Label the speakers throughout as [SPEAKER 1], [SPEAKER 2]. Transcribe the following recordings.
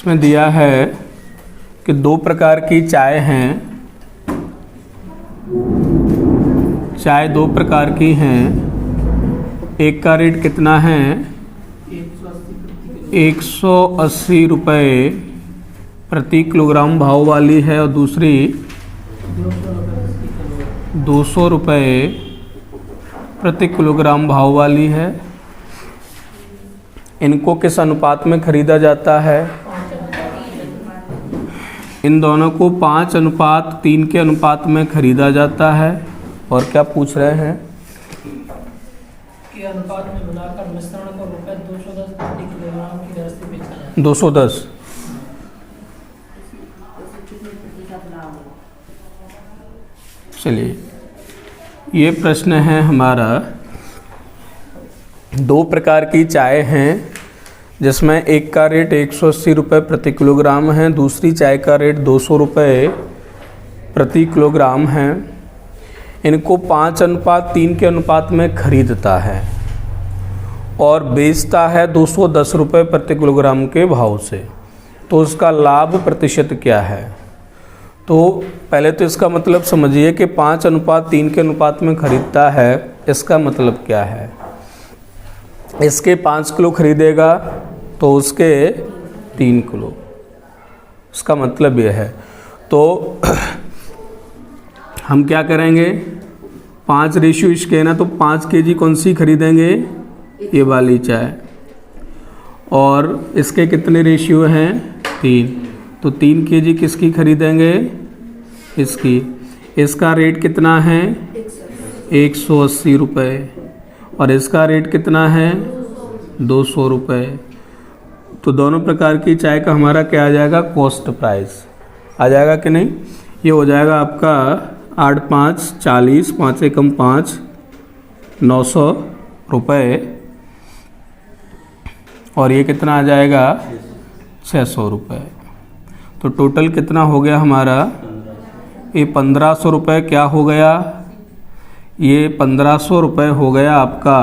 [SPEAKER 1] इसमें दिया है कि दो प्रकार की चाय हैं, चाय दो प्रकार की हैं। एक का रेट कितना है 180 रुपये प्रति किलोग्राम भाव वाली है और दूसरी 200 रुपये प्रति किलोग्राम भाव वाली है। इनको किस अनुपात में खरीदा जाता है? इन दोनों को 5:3 के अनुपात में खरीदा जाता है। और क्या पूछ रहे हैं
[SPEAKER 2] के अनुपात में बनाकर मिश्रण को रुपये 210 प्रति किलोग्राम की दर से बेचा जाता है।
[SPEAKER 1] 210। चलिए, ये प्रश्न है हमारा। दो प्रकार की चाय हैं जिसमें एक का रेट 180 रुपये प्रति किलोग्राम है, दूसरी चाय का रेट 200 रुपये प्रति किलोग्राम है। इनको 5:3 के अनुपात में खरीदता है और बेचता है 210 रुपये प्रति किलोग्राम के भाव से। तो उसका लाभ प्रतिशत क्या है? तो पहले तो इसका मतलब समझिए कि 5:3 के अनुपात में खरीदता है। इसका मतलब क्या है? इसके 5 किलो खरीदेगा तो उसके 3 किलो, इसका मतलब यह है। तो हम क्या करेंगे, 5 रेशियो इसके है ना, तो 5 kg कौन सी खरीदेंगे? ये वाली चाय। और इसके कितने रेशियो हैं? 3, तो 3 kg किसकी खरीदेंगे? इसकी। इसका रेट कितना है 180 रुपये और इसका रेट कितना है 200 रुपये। तो दोनों प्रकार की चाय का हमारा क्या आ जाएगा? कॉस्ट प्राइस आ जाएगा कि नहीं? ये हो जाएगा आपका 8 5 40, 5 एकम 5, 900 रुपये। और ये कितना आ जाएगा 600 रुपये। तो टोटल कितना हो गया हमारा? ये 1500 रुपये क्या हो गया? ये 1500 रुपये हो गया आपका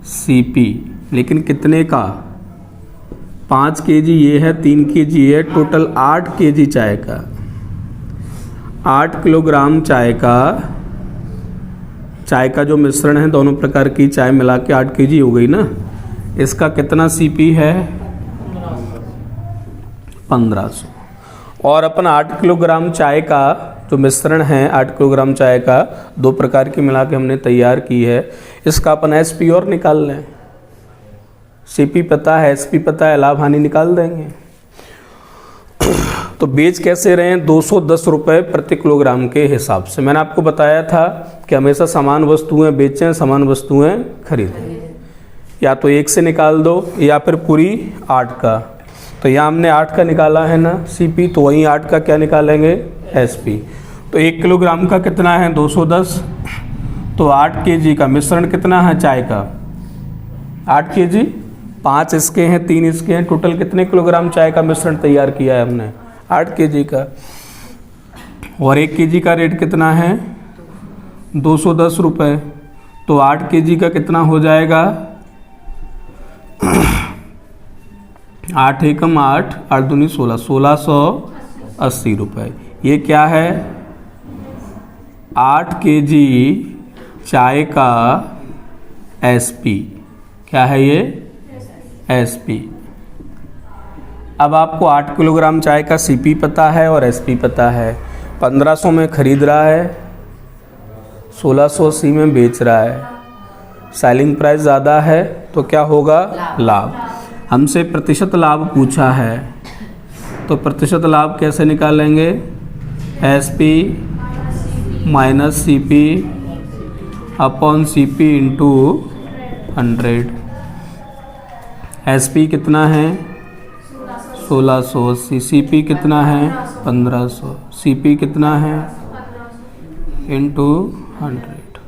[SPEAKER 1] सीपी। लेकिन कितने का? 5 kg ये है, 3 kg ये है, टोटल 8 kg चाय का। 8 किलोग्राम चाय का जो मिश्रण है, दोनों प्रकार की चाय मिला के 8 kg हो गई ना। इसका कितना सीपी है? 1500। और अपन 8 किलोग्राम चाय का जो मिश्रण है, 8 किलोग्राम चाय का दो प्रकार की मिला के हमने तैयार की है, इसका अपन एसपी और निकाल लें। सीपी पता है, एसपी पता है, लाभ हानि निकाल देंगे। तो बेच कैसे रहे हैं? 210 रुपये प्रति किलोग्राम के हिसाब से। मैंने आपको बताया था कि हमेशा समान वस्तुएं बेचें, समान वस्तुएं खरीदें। या तो 1 से निकाल दो या फिर पूरी 8 का। तो यहाँ हमने 8 का निकाला है ना सीपी, तो वहीं 8 का क्या निकालेंगे? एसपी। तो 1 किलोग्राम का कितना है? 210। तो 8 kg का मिश्रण कितना है चाय का? 8 kg, 5 इसके हैं, 3 इसके हैं, टोटल कितने किलोग्राम चाय का मिश्रण तैयार किया है हमने? 8 kg का। और 1 kg का रेट कितना है? 210 रुपये। तो 8 kg का कितना हो जाएगा? 8 एकम 8, 8 दूनी 16, 1680 रुपये। ये क्या है? 8 kg चाय का एसपी। क्या है ये? एसपी। अब आपको 8 किलोग्राम चाय का सीपी पता है और एसपी पता है। 1500 में खरीद रहा है, 1680 में बेच रहा है। सेलिंग प्राइस ज़्यादा है तो क्या होगा? लाभ। हमसे प्रतिशत लाभ पूछा है, तो प्रतिशत लाभ कैसे निकालेंगे? SP minus CP upon CP into 100। SP कितना है? 1680। सीपी कितना है? 1500। सीपी कितना है? इंटू 100।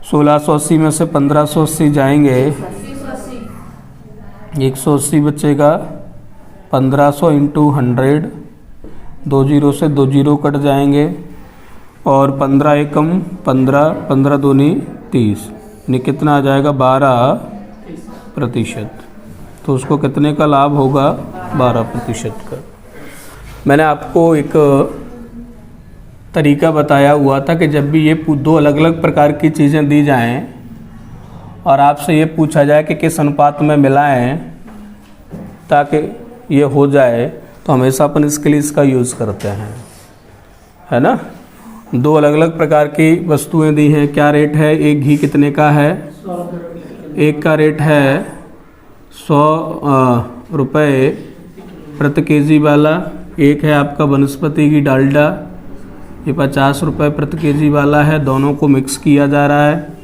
[SPEAKER 1] 1680 में से 1580 जाएंगे, 180 बचेगा। 1500 इंटू 100, 2 जीरो से 2 जीरो कट जाएंगे। और 15 एकम 15, 15 दूनी 30, यानी कितना आ जाएगा? 12%। तो उसको कितने का लाभ होगा? 12% का। मैंने आपको एक तरीका बताया हुआ था कि जब भी ये दो अलग अलग प्रकार की चीज़ें दी जाएं और आपसे ये पूछा जाए कि किस अनुपात में मिलाएं ताकि ये हो जाए, तो हमेशा अपन इसके लिए इसका यूज़ करते हैं, है ना। दो अलग अलग प्रकार की वस्तुएं दी हैं, क्या रेट है, एक घी कितने का है, एक का रेट है 100 रुपये प्रति केजी वाला, एक है आपका वनस्पति की डालडा, ये 50 रुपये प्रति केजी वाला है। दोनों को मिक्स किया जा रहा है,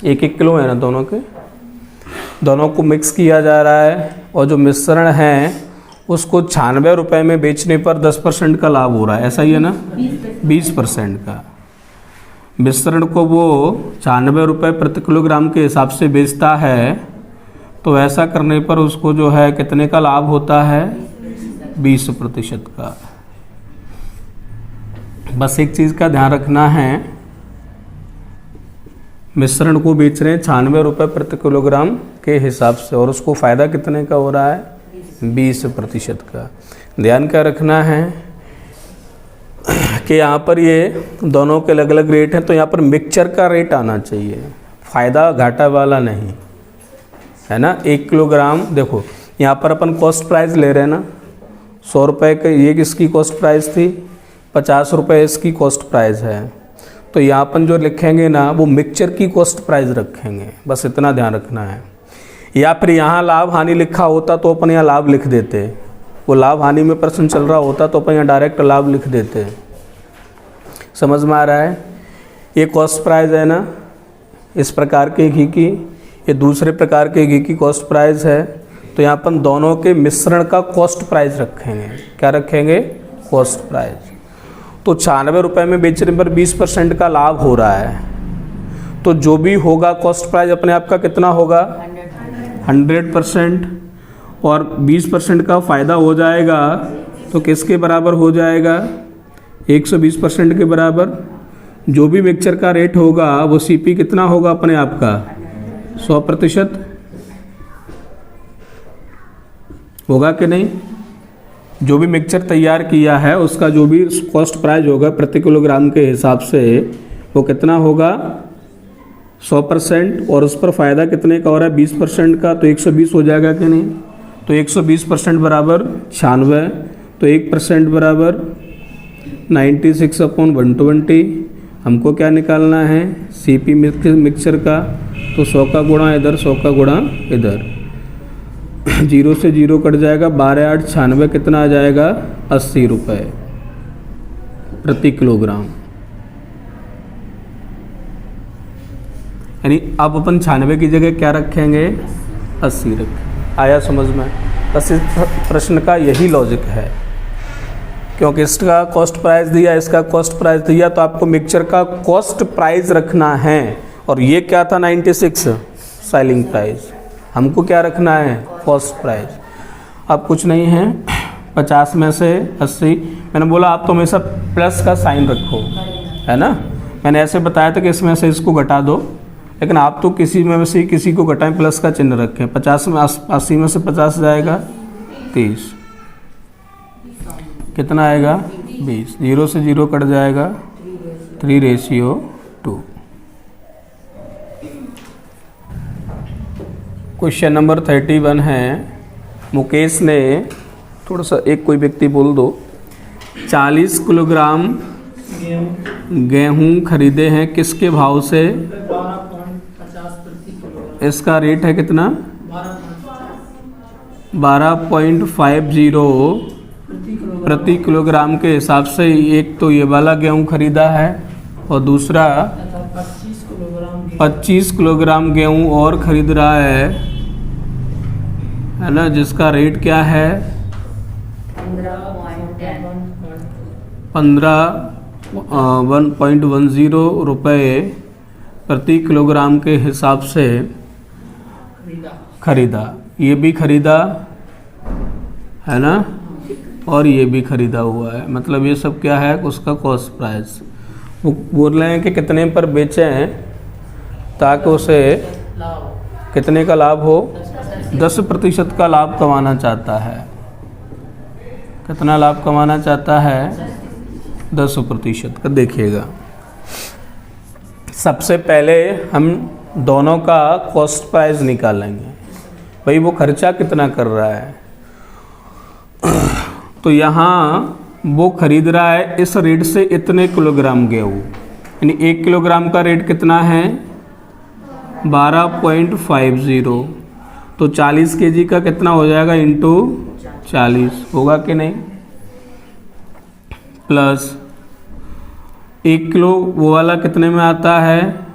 [SPEAKER 1] 1-1 किलो है ना दोनों के, दोनों को मिक्स किया जा रहा है। और जो मिश्रण है उसको 96 रुपये में बेचने पर 10% का लाभ हो रहा है, ऐसा ही है ना, 20% का। मिश्रण को वो 96 रुपये प्रति किलोग्राम के हिसाब से बेचता है, तो ऐसा करने पर उसको जो है कितने का लाभ होता है, 20% का। बस एक चीज़ का ध्यान रखना है, मिश्रण को बेच रहे हैं 96 रुपये प्रति किलोग्राम के हिसाब से और उसको फ़ायदा कितने का हो रहा है, 20% का। ध्यान क्या रखना है कि यहाँ पर ये दोनों के अलग अलग रेट हैं, तो यहाँ पर मिक्सचर का रेट आना चाहिए, फ़ायदा घाटा वाला नहीं, है ना। 1 किलोग्राम देखो यहाँ पर अपन कॉस्ट प्राइस ले रहे हैं ना, 100 रुपये का ये किसकी कॉस्ट प्राइस थी, 50 रुपये इसकी कॉस्ट प्राइस है। तो यहाँ अपन जो लिखेंगे ना वो मिक्सचर की कॉस्ट प्राइस रखेंगे, बस इतना ध्यान रखना है। या फिर यहाँ लाभ हानि लिखा होता तो अपन यहाँ लाभ लिख देते, वो लाभ हानि में प्रश्न चल रहा होता तो अपन यहाँ डायरेक्ट लाभ लिख देते। समझ में आ रहा है। ये कॉस्ट प्राइस है ना इस प्रकार के घी की, ये दूसरे प्रकार के घी की कॉस्ट प्राइस है, तो यहाँ अपन दोनों के मिश्रण का कॉस्ट प्राइस रखेंगे। क्या रखेंगे, कॉस्ट प्राइस। तो 96 रुपये में बेचने पर 20% का लाभ हो रहा है, तो जो भी होगा कॉस्ट प्राइस अपने आप का कितना होगा, 100%, और 20% का फ़ायदा हो जाएगा तो किसके बराबर हो जाएगा, 120% के बराबर। जो भी मिक्सचर का रेट होगा वो सीपी कितना होगा अपने आप का, 100% होगा कि नहीं। जो भी मिक्सचर तैयार किया है उसका जो भी कॉस्ट प्राइस होगा प्रति किलोग्राम के हिसाब से वो कितना होगा, 100%, और उस पर फ़ायदा कितने का हो रहा है, 20% का, तो 120 हो जाएगा कि नहीं। तो 120% बराबर 96, तो 1% बराबर 96/120। हमको क्या निकालना है, सीपी मिक्सचर का, तो 100 का गुणा इधर, 100 का गुणा इधर, 0 से 0 कट जाएगा, 12×8 96, कितना आ जाएगा, 80 रुपये प्रति किलोग्राम। यानी अब अपन 96 की जगह क्या रखेंगे, 80 रखें। आया समझ में। बस इस प्रश्न का यही लॉजिक है, क्योंकि इसका कॉस्ट प्राइस दिया, इसका कॉस्ट प्राइस दिया, तो आपको मिक्सचर का कॉस्ट प्राइस रखना है। और ये क्या था, 96 सेलिंग प्राइस, हमको क्या रखना है, कॉस्ट प्राइस। अब कुछ नहीं है, 50 में से 80, मैंने बोला आप तो हमेशा प्लस का साइन रखो, है ना। मैंने ऐसे बताया था कि इसमें से इसको घटा दो, लेकिन आप तो किसी में से किसी को घटाएं, प्लस का चिन्ह रखें। 50 में 80 में से 50 जाएगा 30, कितना आएगा, 20, 0 से 0 कट जाएगा, 3:2। क्वेश्चन नंबर 31 है, मुकेश ने, थोड़ा सा एक कोई व्यक्ति बोल दो, 40 किलोग्राम गेहूँ खरीदे हैं, किसके भाव से,
[SPEAKER 2] 12.50 प्रति किलो।
[SPEAKER 1] इसका रेट है कितना, 12.50 प्रति किलोग्राम के हिसाब से। एक तो ये वाला गेहूँ खरीदा है और दूसरा 25 किलोग्राम गेहूँ और खरीद रहा है ना, जिसका रेट क्या है, 1.10 रुपये प्रति किलोग्राम के हिसाब से खरीदा। ये भी खरीदा है ना, और ये भी खरीदा हुआ है, मतलब ये सब क्या है, उसका कॉस्ट प्राइस। वो बोल रहे हैं कि कितने पर बेचे हैं ताकि उसे कितने का लाभ हो, 10% का लाभ कमाना चाहता है। कितना लाभ कमाना चाहता है? 10% का। देखिएगा, सबसे पहले हम दोनों का कॉस्ट प्राइस निकालेंगे, भाई वो खर्चा कितना कर रहा है। तो यहाँ वो खरीद रहा है इस रेट से इतने किलोग्राम गेहूँ, यानी 1 किलोग्राम का रेट कितना है? 12.50। तो 40 केजी का कितना हो जाएगा? इंटू 40 होगा कि नहीं? प्लस 1 किलो वो वाला कितने में आता है?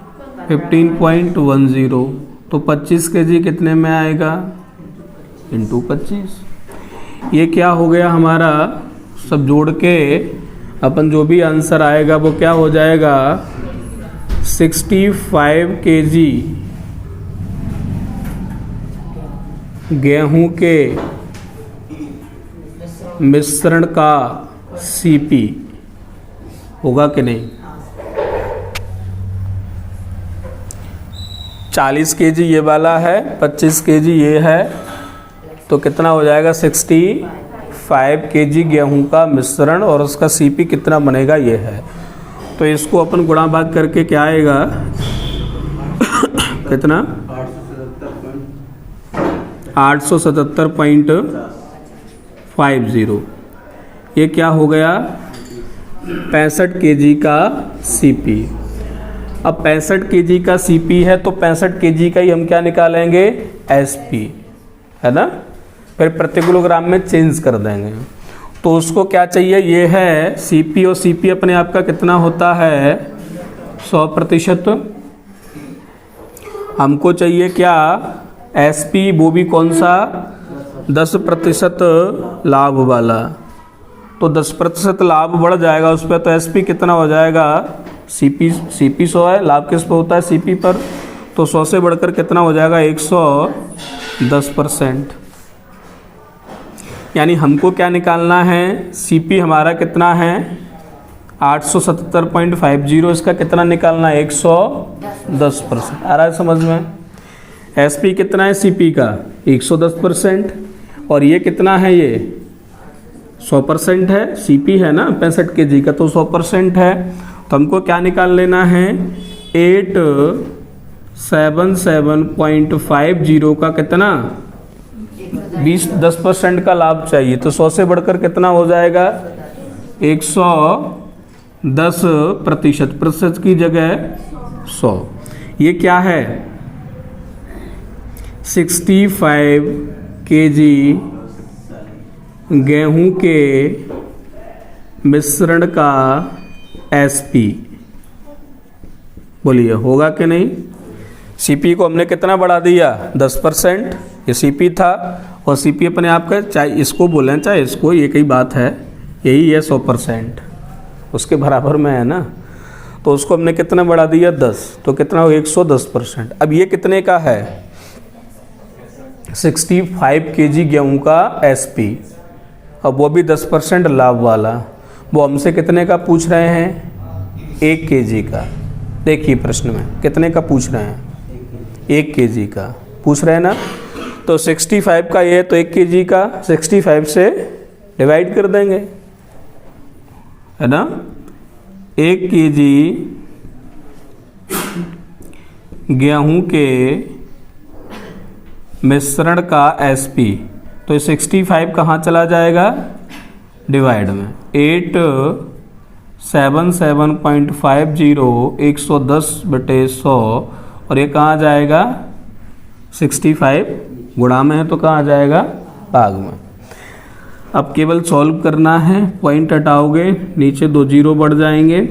[SPEAKER 1] 15.10। तो 25 केजी कितने में आएगा? इंटू 25। ये क्या हो गया हमारा? सब जोड़ के अपन जो भी आंसर आएगा वो क्या हो जाएगा? 65 केजी गेहूं के मिश्रण का सीपी होगा कि नहीं? 40 केजी ये वाला है, 25 केजी ये है, तो कितना हो जाएगा? 65 केजी गेहूं का मिश्रण और उसका सीपी कितना बनेगा? ये है। तो इसको अपन गुणा भाग करके क्या आएगा? कितना? 877.50। ये क्या हो गया? 65 केजी का सीपी। अब 65 केजी का सीपी है तो 65 केजी का ही हम क्या निकालेंगे? एसपी, है ना? फिर प्रति किलोग्राम में चेंज कर देंगे। तो उसको क्या चाहिए? ये है सीपी, और सीपी अपने आप का कितना होता है? 100%। हमको चाहिए क्या? एसपी, वो भी कौन सा? 10% लाभ वाला। तो 10% लाभ बढ़ जाएगा उस पर, तो एसपी कितना हो जाएगा? सीपी 100 है, लाभ किस पर होता है? सीपी पर। तो 100 से बढ़कर कितना हो जाएगा? 110%। यानी हमको क्या निकालना है? सीपी हमारा कितना है? 877.50। इसका कितना निकालना है? 110%। आ रहा है समझ में? एसपी कितना है सीपी का? 110%। और ये कितना है? ये 100% है। सीपी है ना 65 केजी का, तो 100% है। तो हमको क्या निकाल लेना है? 877.50 का कितना? 10% का लाभ चाहिए। तो 100 से बढ़कर कितना हो जाएगा? 110%। प्रतिशत की जगह 100। ये क्या है? 65 केजी गेहूं के मिश्रण का एसपी। बोलिए होगा कि नहीं? सीपी को हमने कितना बढ़ा दिया? 10%। ये सीपी था, और सीपी अपने आप का, चाहे इसको बोलें चाहे इसको, ये कई बात है, यही है 100%, उसके बराबर में है ना। तो उसको हमने कितना बढ़ा दिया? 10। तो कितना हो? 110%। अब ये कितने का है? 65 केजी गेहूं का एसपी। अब वो भी 10% लाभ वाला। वो हमसे कितने का पूछ रहे हैं? 1 केजी का। देखिए प्रश्न में कितने का पूछ रहे हैं? 1 केजी का पूछ रहे हैं ना। तो 65 का ये, तो 1 केजी का 65 से डिवाइड कर देंगे, है ना। 1 केजी गेहूं के मिश्रण का एसपी, तो 65 कहाँ चला जाएगा? डिवाइड में 877.50 110/100, और ये कहाँ जाएगा? 65 गुणा में है तो कहाँ जाएगा? भाग में। अब केवल सॉल्व करना है, पॉइंट हटाओगे, नीचे 2 जीरो बढ़ जाएंगे,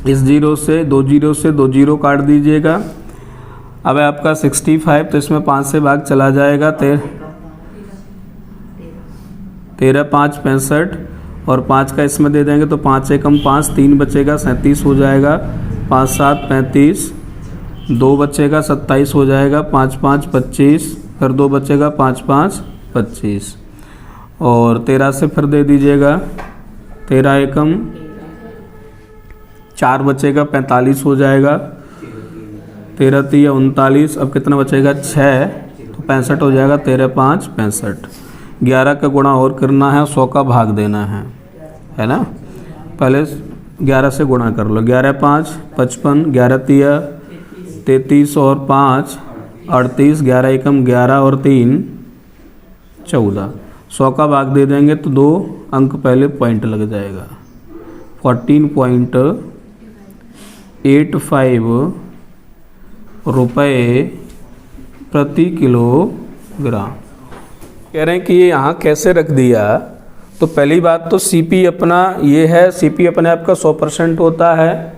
[SPEAKER 1] इस जीरो से 2 जीरो से 2 जीरो काट दीजिएगा। अब आपका 65, तो इसमें 5 से भाग चला जाएगा, 13 5 65, और 5 का इसमें दे देंगे तो 5 से कम 5, 3 बचेगा 37 हो जाएगा, 5 7 35, 2 बचेगा 27 हो जाएगा, 5 5 25, फिर 2 बचेगा 5 5 25, और 13 से फिर दे दीजिएगा, 13 एकम 4 बचेगा 45 हो जाएगा, 13 3 39, अब कितना बचेगा? 6, तो 65 हो जाएगा, 13 5 65। 11 का गुणा और करना है, 100 का भाग देना है ना। पहले 11 से गुणा कर लो, 11 5 55, 11 तिया 33 और 5 38, 11 एकम 11 और 3 14। 100 का भाग दे देंगे तो 2 अंक पहले पॉइंट लग जाएगा, 14.85 रुपये प्रति किलोग्राम। कह रहे हैं कि ये यहाँ कैसे रख दिया। तो पहली बात तो सीपी अपना ये है, सीपी अपने आप का 100% होता है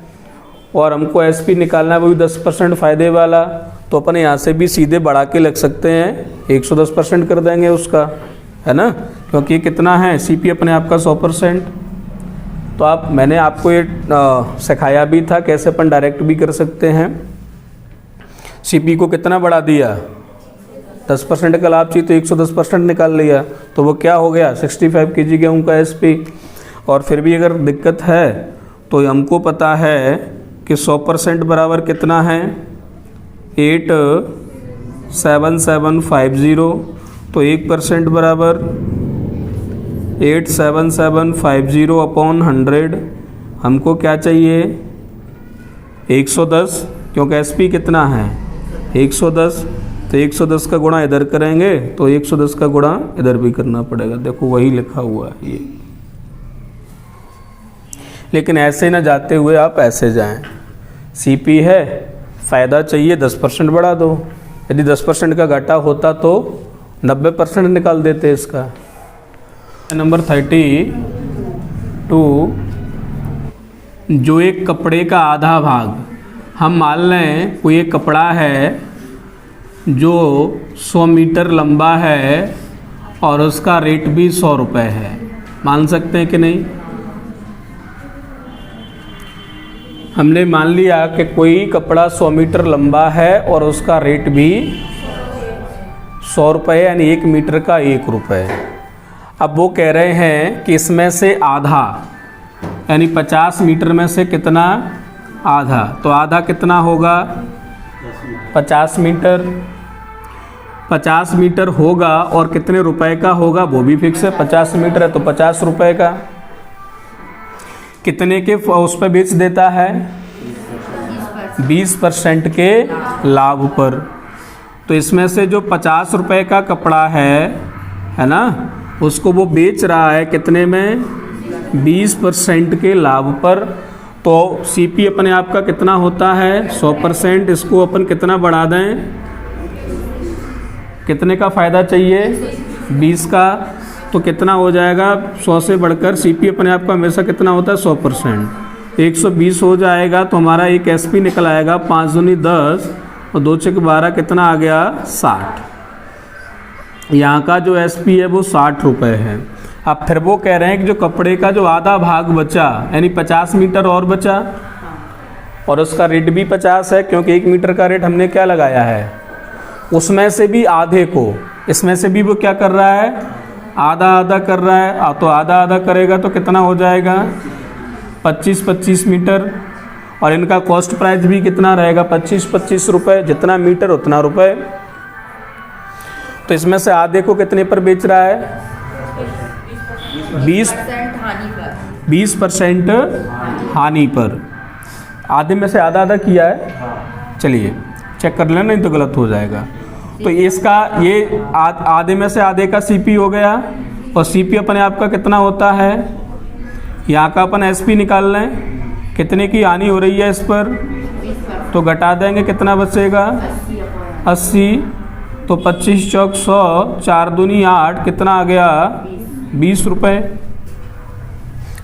[SPEAKER 1] और हमको एसपी निकालना है वो भी 10% फ़ायदे वाला। तो अपन यहाँ से भी सीधे बढ़ा के लग सकते हैं, 110% कर देंगे उसका, है ना, क्योंकि ये कितना है, सीपी अपने आप का 100%। तो मैंने आपको ये सिखाया भी था कैसे अपन डायरेक्ट भी कर सकते हैं। सीपी को कितना बढ़ा दिया, 10% का लाभ चाहिए तो 110% निकाल लिया, तो वो क्या हो गया 65 kg गेहूँ का एसपी। और फिर भी अगर दिक्कत है तो हमको पता है कि 100% बराबर कितना है, 87750। तो 1% बराबर 87750 अपॉन 100। हमको क्या चाहिए 110, क्योंकि एसपी कितना है 110। तो 110 का गुणा इधर करेंगे तो 110 का गुणा इधर भी करना पड़ेगा। देखो वही लिखा हुआ है ये, लेकिन ऐसे ना जाते हुए आप ऐसे जाएं। सीपी है, फ़ायदा चाहिए 10% बढ़ा दो। यदि 10% का घाटा होता तो 90% निकाल देते इसका। नंबर 32, जो एक कपड़े का आधा भाग, हम मान लें कोई एक कपड़ा है जो 100 मीटर लंबा है और उसका रेट भी 100 रुपये है, मान सकते हैं कि नहीं। हमने मान लिया कि कोई कपड़ा 100 मीटर लंबा है और उसका रेट भी 100 रुपये, यानी 1 मीटर का 1 रुपये। अब वो कह रहे हैं कि इसमें से आधा, यानी 50 मीटर में से कितना, आधा। तो आधा कितना होगा 50 मीटर। 50 मीटर होगा और कितने रुपए का होगा वो भी फिक्स है, 50 मीटर है तो 50 रुपए का। कितने के उस पर बेच देता है 20% के लाभ पर। तो इसमें से जो 50 रुपए का कपड़ा है ना, उसको वो बेच रहा है कितने में 20% के लाभ पर। तो सीपी अपने आप का कितना होता है 100%। इसको अपन कितना बढ़ा दें, कितने का फ़ायदा चाहिए 20 का, तो कितना हो जाएगा 100 से बढ़कर सीपी अपने आप का हमेशा कितना होता है 100%। 120 हो जाएगा तो हमारा एक एसपी निकल आएगा, 5 दूनी 10 और 2 छक 12, कितना आ गया 60। यहाँ का जो एसपी है वो 60 रुपये है। अब फिर वो कह रहे हैं कि जो कपड़े का जो आधा भाग बचा, यानी 50 मीटर और बचा और उसका रेट भी 50 है, क्योंकि 1 मीटर का रेट हमने क्या लगाया है, उसमें से भी आधे को, इसमें से भी वो क्या कर रहा है आधा आधा कर रहा है। तो आधा आधा करेगा तो कितना हो जाएगा 25 मीटर, और इनका कॉस्ट प्राइस भी कितना रहेगा 25 रुपये, जितना मीटर उतना रुपए। तो इसमें से आधे को कितने पर बेच रहा है 20% हानि पर। आधे में से आधा आधा किया है, चलिए चेक कर लेना, नहीं तो गलत हो जाएगा। तो इसका ये आधे में से आधे का सीपी हो गया, और सीपी अपने आप का कितना होता है, यहाँ का अपन एसपी निकाल लें, कितने की हानि हो रही है इस पर, तो घटा देंगे कितना बचेगा 80। तो 25 चौक 100, 4 दूनी 8, कितना आ गया 20 रुपये।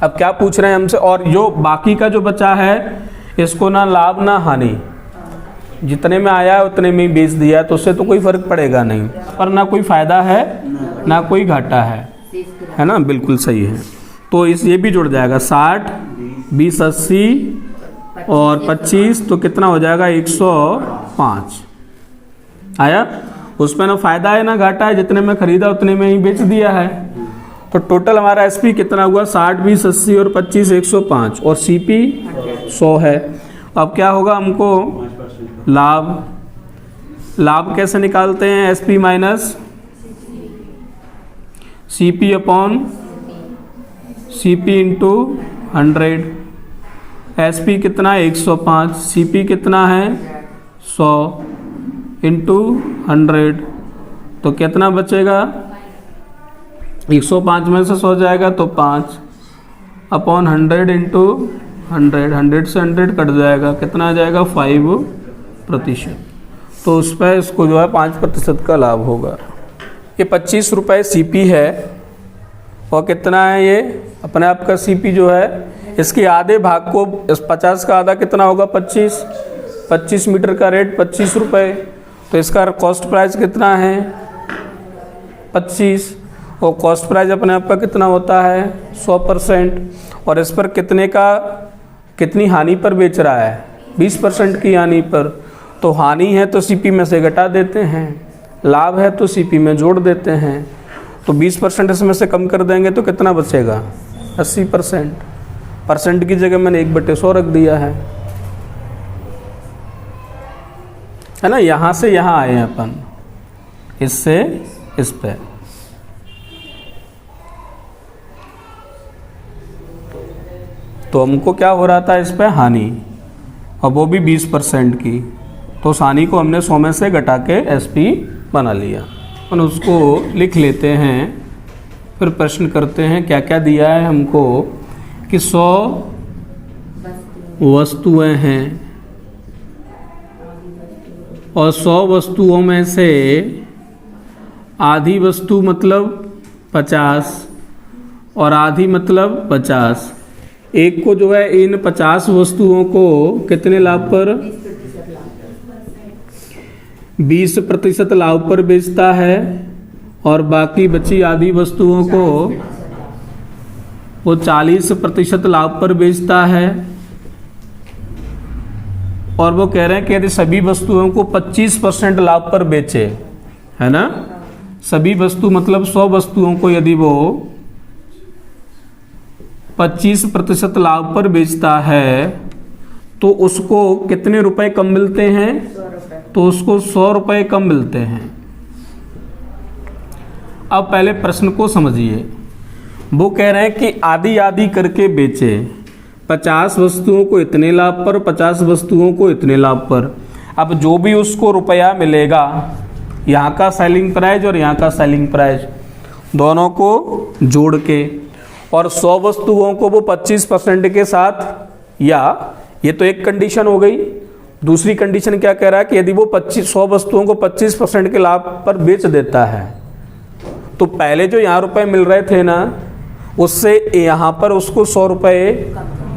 [SPEAKER 1] अब क्या पूछ रहे हैं हमसे, और जो बाकी का जो बचा है इसको ना लाभ ना हानि, जितने में आया है उतने में ही बेच दिया है, तो उससे तो कोई फर्क पड़ेगा नहीं, पर ना कोई फ़ायदा है ना कोई घाटा है ना, बिल्कुल सही है। तो ये भी जुड़ जाएगा 60, 20 80 और 25, तो कितना हो जाएगा 105 आया। उसमें ना फ़ायदा है ना घाटा है, जितने में ख़रीदा उतने में ही बेच दिया है। तो टोटल हमारा एसपी कितना हुआ 60, 20 80 और 25 105, और सीपी 100 है। अब क्या होगा हमको लाभ, लाभ कैसे निकालते हैं? S P minus C P upon C P into 100। S P कितना है? 105। सी पी कितना है? 100 इंटू 100, तो कितना बचेगा? 105 में से 100 जाएगा तो 5 अपॉन 100 इंटू 100। 100 से 100 कट जाएगा, कितना आ जाएगा? 5%। तो उस पर इसको जो है 5% का लाभ होगा। ये 25 रुपये CP है और कितना है ये अपने आप का CP जो है, इसके आधे भाग को, इस 50 का आधा कितना होगा? 25 मीटर का रेट 25 रुपये, तो इसका कॉस्ट प्राइस कितना है? 25। और कॉस्ट प्राइस अपने आप का कितना होता है? 100%। और इस पर कितनी हानि पर बेच रहा है? 20% की हानि पर। तो हानि है तो CP में से घटा देते हैं, लाभ है तो CP में जोड़ देते हैं। तो 20% इसमें से कम कर देंगे तो कितना बचेगा? 80%। परसेंट की जगह मैंने 1/100 रख दिया है ना। यहाँ से यहाँ आए हैं अपन, इससे इस पे। तो हमको क्या हो रहा था? इस पे हानि, और वो भी 20% की। तो उस हानि को हमने 100 में से घटा के SP बना लिया। अपन उसको लिख लेते हैं, फिर प्रश्न करते हैं। क्या क्या दिया है हमको कि 100 वस्तुएं हैं और 100 वस्तुओं में से आधी वस्तु मतलब 50 और आधी मतलब 50। एक को जो है इन 50 वस्तुओं को कितने लाभ पर? 20% लाभ पर बेचता है, और बाकी बची आधी वस्तुओं को वो 40% लाभ पर बेचता है। और वो कह रहे हैं कि यदि सभी वस्तुओं को 25% लाभ पर बेचे, है ना, सभी वस्तु मतलब 100 वस्तुओं को यदि वो 25% लाभ पर बेचता है तो उसको कितने रुपए कम मिलते हैं? तो उसको 100 रुपये कम मिलते हैं। अब पहले प्रश्न को समझिए। वो कह रहे हैं कि आधी आधी करके बेचे, 50 वस्तुओं को इतने लाभ पर, 50 वस्तुओं को इतने लाभ पर। अब जो भी उसको रुपया मिलेगा, यहाँ का सेलिंग प्राइस और यहाँ का सेलिंग प्राइस, दोनों को जोड़ के, और 100 वस्तुओं को वो 25% के साथ, या ये तो एक कंडीशन हो गई। दूसरी कंडीशन क्या कह रहा है कि यदि वो 100 वस्तुओं को 25% के लाभ पर बेच देता है, तो पहले जो यहाँ रुपए मिल रहे थे ना, उससे यहाँ पर उसको 100 रुपये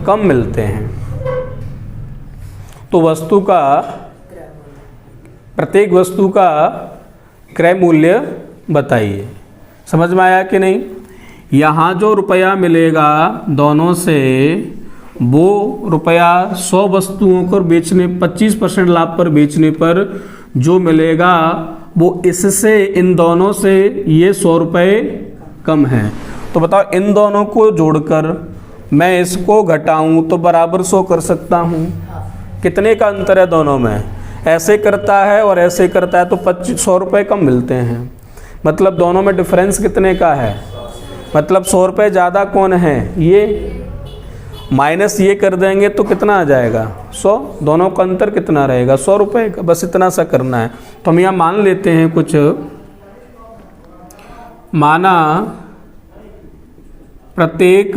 [SPEAKER 1] कम मिलते हैं। तो वस्तु का, प्रत्येक वस्तु का क्रय मूल्य बताइए। समझ में आया कि नहीं? यहाँ जो रुपया मिलेगा दोनों से, वो रुपया 100 वस्तुओं को बेचने, 25% लाभ पर बेचने पर जो मिलेगा, वो इससे, इन दोनों से ये 100 रुपये कम है। तो बताओ, इन दोनों को जोड़कर मैं इसको घटाऊं तो बराबर 100 कर सकता हूं। कितने का अंतर है दोनों में? ऐसे करता है और ऐसे करता है तो 100 रुपये कम मिलते हैं। मतलब दोनों में डिफरेंस कितने का है? मतलब 100 रुपये ज़्यादा कौन है? ये। माइनस ये कर देंगे तो कितना आ जाएगा? 100। दोनों का अंतर कितना रहेगा? 100 रुपये का। बस इतना सा करना है। तो हम यहाँ मान लेते हैं कुछ, माना प्रत्येक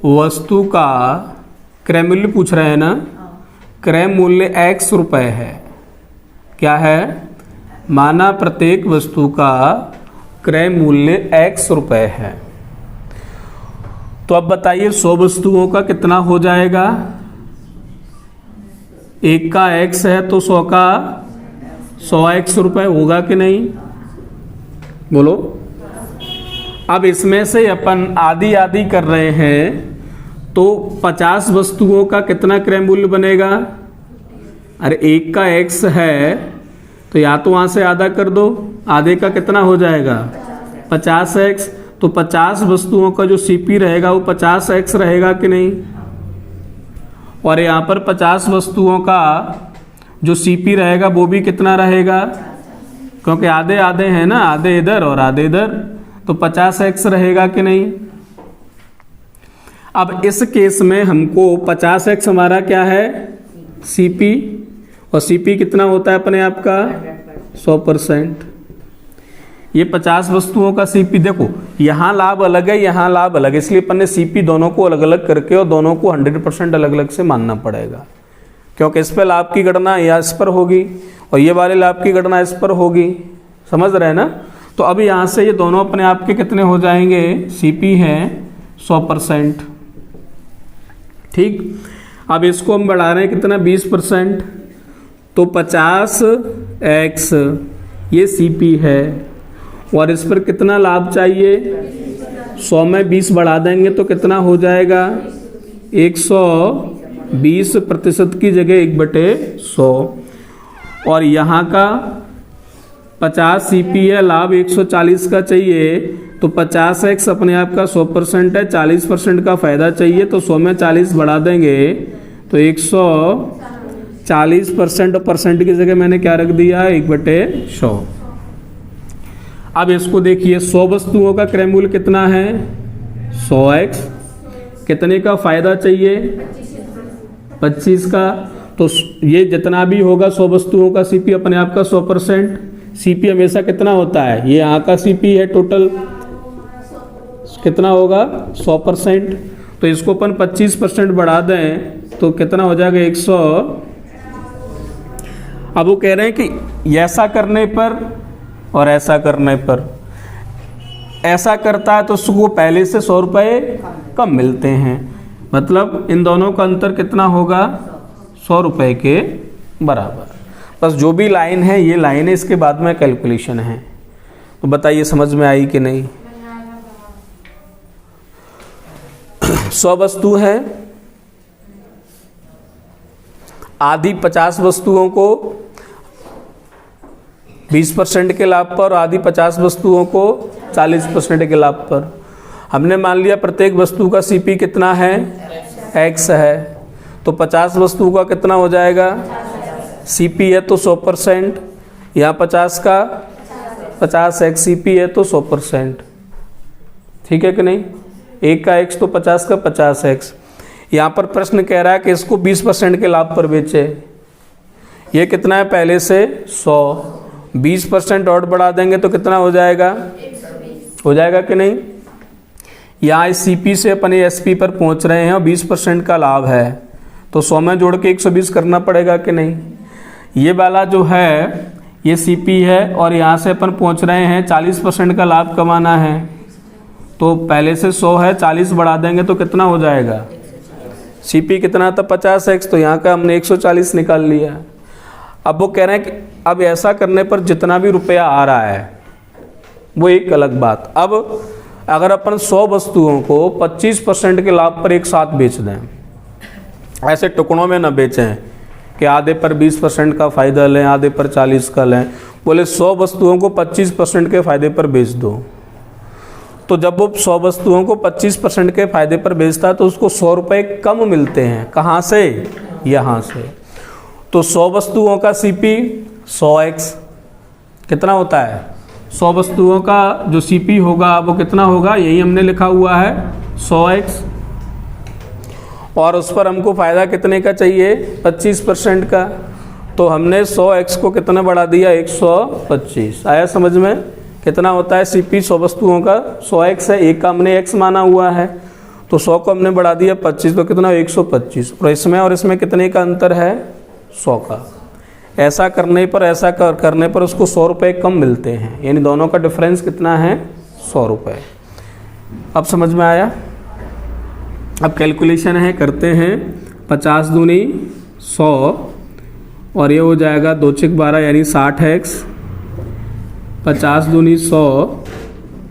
[SPEAKER 1] वस्तु का क्रय मूल्य पूछ रहे हैं ना, क्रय मूल्य X रुपये है। क्या है? माना प्रत्येक वस्तु का क्रय मूल्य X रुपये है। तो अब बताइए 100 वस्तुओं का कितना हो जाएगा? एक का X है तो 100 का 100X रुपये होगा कि नहीं? बोलो। अब इसमें से अपन आधी आधी कर रहे हैं तो 50 वस्तुओं का कितना क्रय मूल्य बनेगा? अरे एक का X है तो या तो वहाँ से आधा कर दो, आधे का कितना हो जाएगा? 50X। तो 50 वस्तुओं का जो CP रहेगा वो 50X रहेगा कि नहीं? और यहाँ पर 50 वस्तुओं का जो CP रहेगा वो भी कितना रहेगा, क्योंकि आधे आधे हैं ना, आधे इधर और आधे इधर, तो 50x रहेगा कि नहीं। अब इस केस में हमको 50x हमारा क्या है, CP, और CP कितना होता है अपने आप का 100%। ये 50 वस्तुओं का CP, देखो यहाँ लाभ अलग है, यहाँ लाभ अलग है, इसलिए अपन ने CP दोनों को अलग अलग करके और दोनों को 100% अलग अलग से मानना पड़ेगा, क्योंकि इस पर लाभ की गणना या इस पर होगी और ये वाले लाभ की गणना इस पर होगी, समझ रहे हैं ना। तो अब यहाँ से ये दोनों अपने आप के कितने हो जाएंगे, CP है 100%, ठीक। अब इसको हम बढ़ा रहे हैं कितना, 20%, तो 50x ये CP है, और इस पर कितना लाभ चाहिए, 100 में 20 बढ़ा देंगे तो कितना हो जाएगा, 120% की जगह 1/100, और यहाँ का 50 CP है, लाभ 140 का चाहिए, तो 50x अपने आप का 100% है, 40% का फायदा चाहिए, तो 100 में 40 बढ़ा देंगे तो 140%, और परसेंट की जगह मैंने क्या रख दिया, 1/100। अब इसको देखिए, 100 वस्तुओं का क्रय मूल्य कितना है, 100x, कितने का फायदा चाहिए, 25 का, तो ये जितना भी होगा 100 वस्तुओं का CP अपने आप का 100%। CP हमेशा कितना होता है, ये यहाँ का CP है, टोटल कितना होगा 100%, तो इसको अपन 25% बढ़ा दें तो कितना हो जाएगा, 100। अब वो कह रहे हैं कि ऐसा करने पर और ऐसा करने पर, ऐसा करता है तो उसको पहले से 100 रुपये कम मिलते हैं, मतलब इन दोनों का अंतर कितना होगा, 100 रुपये के बराबर। बस जो भी लाइन है ये लाइन है, इसके बाद में कैलकुलेशन है। तो बताइए समझ में आई कि नहीं। 100 वस्तु है, आधी 50 वस्तुओं को 20% के लाभ पर, आधी 50 वस्तुओं को 40% के लाभ पर। हमने मान लिया प्रत्येक वस्तु का CP कितना है, x है, तो 50 वस्तु का कितना हो जाएगा, CP है तो 100%, यहाँ 50 का 50x CP है तो 100%, ठीक है कि नहीं। एक का x तो 50 का 50x। यहाँ पर प्रश्न कह रहा है कि इसको 20% के लाभ पर बेचे, ये कितना है पहले से 100, 20% और बढ़ा देंगे तो कितना हो जाएगा, हो जाएगा कि नहीं। यहाँ इस CP से अपन SP पर पहुँच रहे हैं और 20% का लाभ है, तो 100 में जोड़ के 120 करना पड़ेगा कि नहीं। ये वाला जो है ये CP है, और यहाँ से अपन पहुँच रहे हैं 40% का लाभ कमाना है, तो पहले से 100 है, 40 बढ़ा देंगे तो कितना हो जाएगा, CP कितना था 50x, तो यहाँ का हमने 140 निकाल लिया। अब वो कह रहे हैं कि अब ऐसा करने पर जितना भी रुपया आ रहा है वो एक अलग बात। अब अगर अपन 100 वस्तुओं को 25% के लाभ पर एक साथ बेच दें, ऐसे टुकड़ों में न बेचें कि आधे पर 20% का फ़ायदा लें, आधे पर 40 का लें, बोले 100 वस्तुओं को 25% के फ़ायदे पर बेच दो। तो जब वो 100 वस्तुओं को 25% के फ़ायदे पर बेचता है तो उसको 100 रुपये कम मिलते हैं, कहाँ से, यहाँ से। तो 100 वस्तुओं का CP 100x कितना होता है, 100 वस्तुओं का जो CP होगा वो कितना होगा, यही हमने लिखा हुआ है 100x, और उस पर हमको फ़ायदा कितने का चाहिए, 25% का, तो हमने 100x को कितना बढ़ा दिया, 125। आया समझ में, कितना होता है CP 100 वस्तुओं का 100x है, एक का हमने x माना हुआ है, तो 100 को हमने बढ़ा दिया 25, तो कितना 125, और इसमें कितने का अंतर है, 100 का। ऐसा करने पर करने पर उसको 100 रुपये कम मिलते हैं, यानी दोनों का डिफरेंस कितना है, 100 रुपये। अब समझ में आया। अब कैलकुलेशन है, करते हैं, 50 दूनी 100, और ये हो जाएगा 2 × 12 यानी 60x, 50 दूनी 100,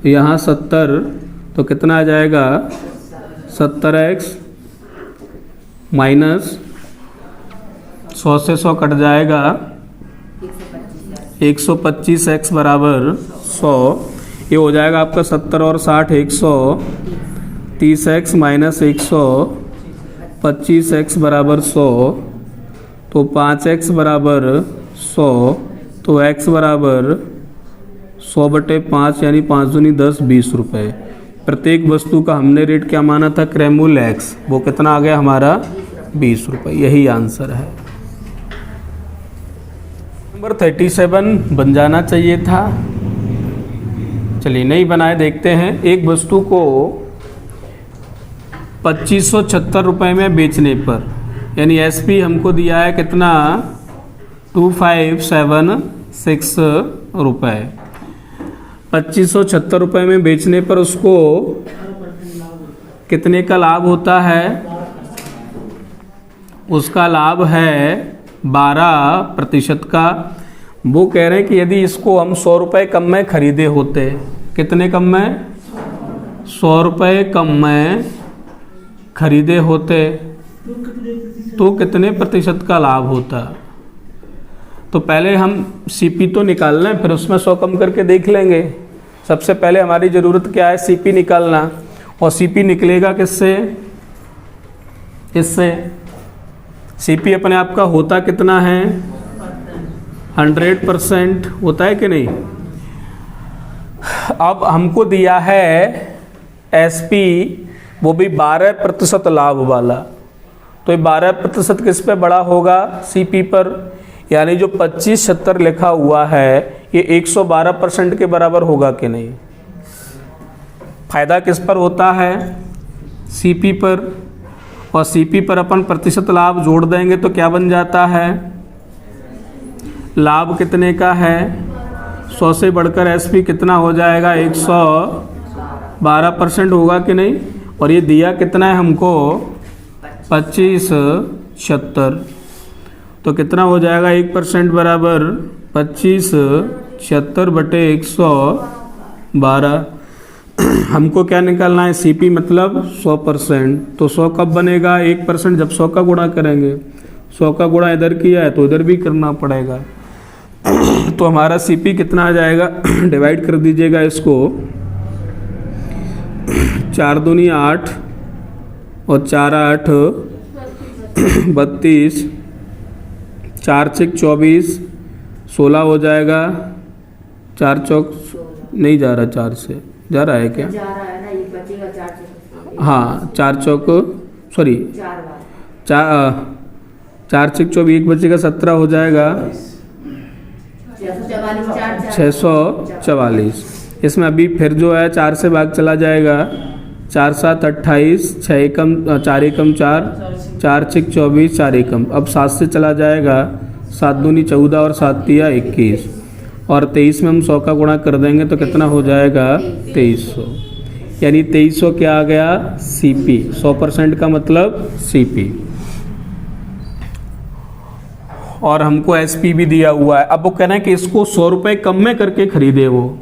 [SPEAKER 1] यहाँ 70, तो कितना आ जाएगा 70x माइनस 100 से 100 कट जाएगा 125x बराबर 100, ये हो जाएगा आपका 70 और 60 130x माइनस 125x बराबर 100, तो 5x बराबर 100, तो x बराबर 100/5 यानी 5 दूनी 10, 20 रुपये। प्रत्येक वस्तु का हमने रेट क्या माना था, क्रयमूल्य x, वो कितना आ गया हमारा 20 रुपये। यही आंसर है। नंबर 37 बन जाना चाहिए था, चलिए नहीं बनाए, देखते हैं। एक वस्तु को 2576 रुपये में बेचने पर, यानी एसपी हमको दिया है कितना, 2576 रुपये। 2576 रुपये में बेचने पर उसको कितने का लाभ होता है, उसका लाभ है 12% का। वो कह रहे हैं कि यदि इसको हम 100 रुपये कम में खरीदे होते, कितने कम में, 100 रुपये कम में खरीदे होते तो कितने प्रतिशत का लाभ होता। तो पहले हम सीपी तो निकालना है, फिर उसमें 100 कम करके देख लेंगे। सबसे पहले हमारी ज़रूरत क्या है, सीपी निकालना। और सीपी निकलेगा किससे, इससे। सीपी अपने आप का होता कितना है, 100% होता है कि नहीं। अब हमको दिया है एसपी, वो भी 12% लाभ वाला, तो ये 12% किस पे बड़ा होगा, सीपी पर। यानी जो 2576 लिखा हुआ है ये 112% के बराबर होगा कि नहीं। फायदा किस पर होता है, सीपी पर। और सीपी पर अपन प्रतिशत लाभ जोड़ देंगे तो क्या बन जाता है, लाभ कितने का है, 100 से बढ़कर एसपी कितना हो जाएगा, 112% होगा कि नहीं। और ये दिया कितना है हमको, 2576, तो कितना हो जाएगा, 1% बराबर 2576/112। हमको क्या निकालना है, सीपी मतलब 100%। तो 100 कब बनेगा, 1%, जब 100 का गुणा करेंगे। 100 का गुणा इधर किया है तो इधर भी करना पड़ेगा। तो हमारा सीपी कितना आ जाएगा, डिवाइड कर दीजिएगा इसको, 4 दूनी 8 और 4 8 32, 4 6 24, 16 हो जाएगा। 4 चौक नहीं जा रहा, 4 से जा रहा है क्या,
[SPEAKER 3] जा रहा है ना, ये बचेगा 4 से।
[SPEAKER 1] हाँ 4 चौक सॉरी 4 6 24, 1 बचेगा, 17 हो जाएगा, 644। इसमें अभी फिर जो है 4 से भाग चला जाएगा, 4 7 28, 6 एकम 4 एकम 4, 4 6 24, 4 एकम। अब 7 से चला जाएगा, 7 दूनी 14 और 7 तिया 21, और 23 में हम 100 का गुणा कर देंगे तो कितना हो जाएगा, 2300। यानी 2300 क्या आ गया, सीपी। 100% का मतलब सीपी। और हमको एसपी भी दिया हुआ है। अब वो कह रहे हैं कि इसको 100 रुपये कम में करके खरीदे, वो